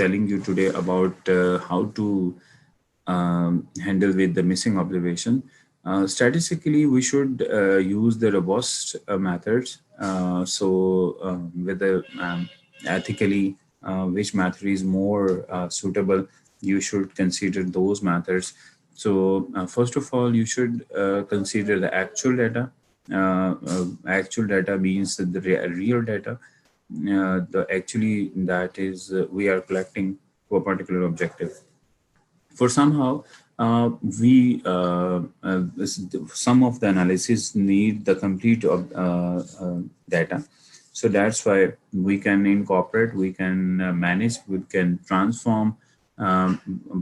telling you today about how to handle with the missing observation. Statistically, we should use the robust methods. Whether ethically, which method is more suitable, you should consider those methods. So first of all, you should consider the actual data. Actual data means that the real data. The actually that is we are collecting for a particular objective. For somehow we some of the analysis need the complete data, so that's why we can incorporate, we can manage, we can transform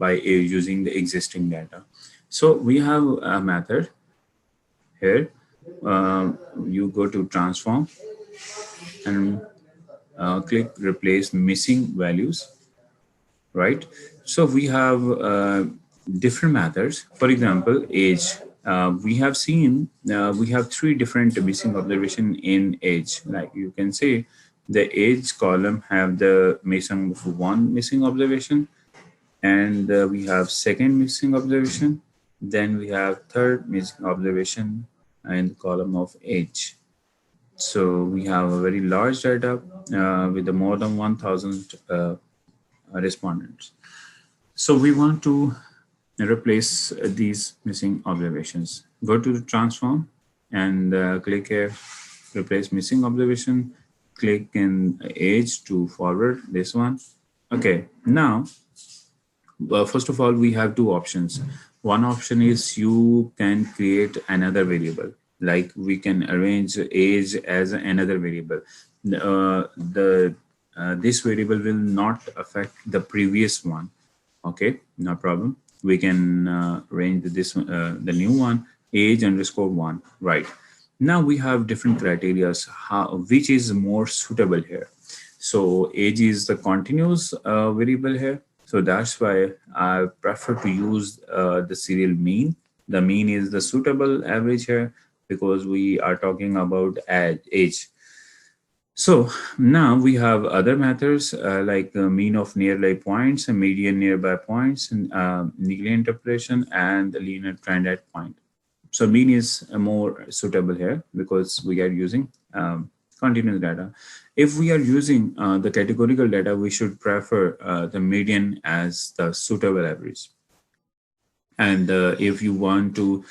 by using the existing data. So we have a method here. You go to transform and click replace missing values, right? So we have different methods. For example, age. We have seen we have three different missing observation in age. Like you can say, the age column have the missing of one missing observation, and we have second missing observation. Then we have third missing observation in the column of age. So we have a very large data with the more than 1,000 respondents. So we want to replace these missing observations. Go to the transform and click here, replace missing observation. Click in age to forward this one. Okay, now, first of all, we have two options. One option is you can create another variable, like we can arrange age as another variable. This variable will not affect the previous one. Okay, no problem. We can arrange this the new one, age underscore one, right? Now we have different criteria, which is more suitable here. So age is the continuous variable here. So that's why I prefer to use the serial mean. The mean is the suitable average here because we are talking about age. So now we have other methods like mean of nearby points and median nearby points and linear interpolation and the linear trend at point. So mean is more suitable here because we are using continuous data. If we are using the categorical data, we should prefer the median as the suitable average. And if you want to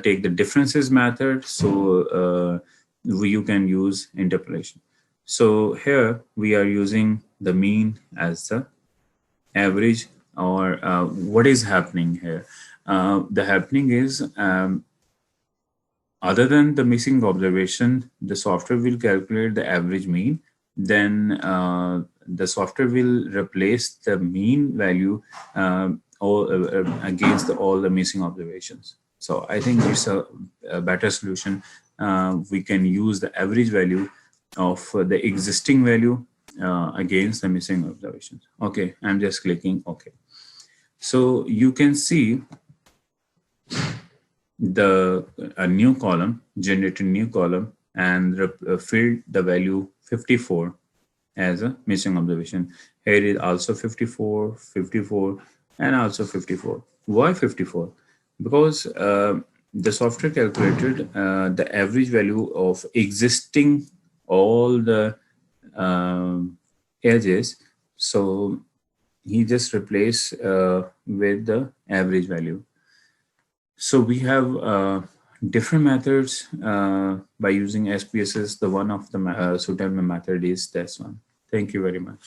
take the differences method, so you can use interpolation. So here we are using the mean as the average, or what is happening here. The happening is other than the missing observation, the software will calculate the average mean. Then the software will replace the mean value against all the missing observations. So I think it's a better solution. We can use the average value of the existing value against the missing observations. Okay, I'm just clicking OK. So you can see a new column, generated new column, and filled the value 54 as a missing observation. Here is also 54, 54, and also 54. Why 54? Because the software calculated the average value of existing all the edges. So he just replaced with the average value. So we have different methods by using SPSS. The one of the suitable method is this one. Thank you very much.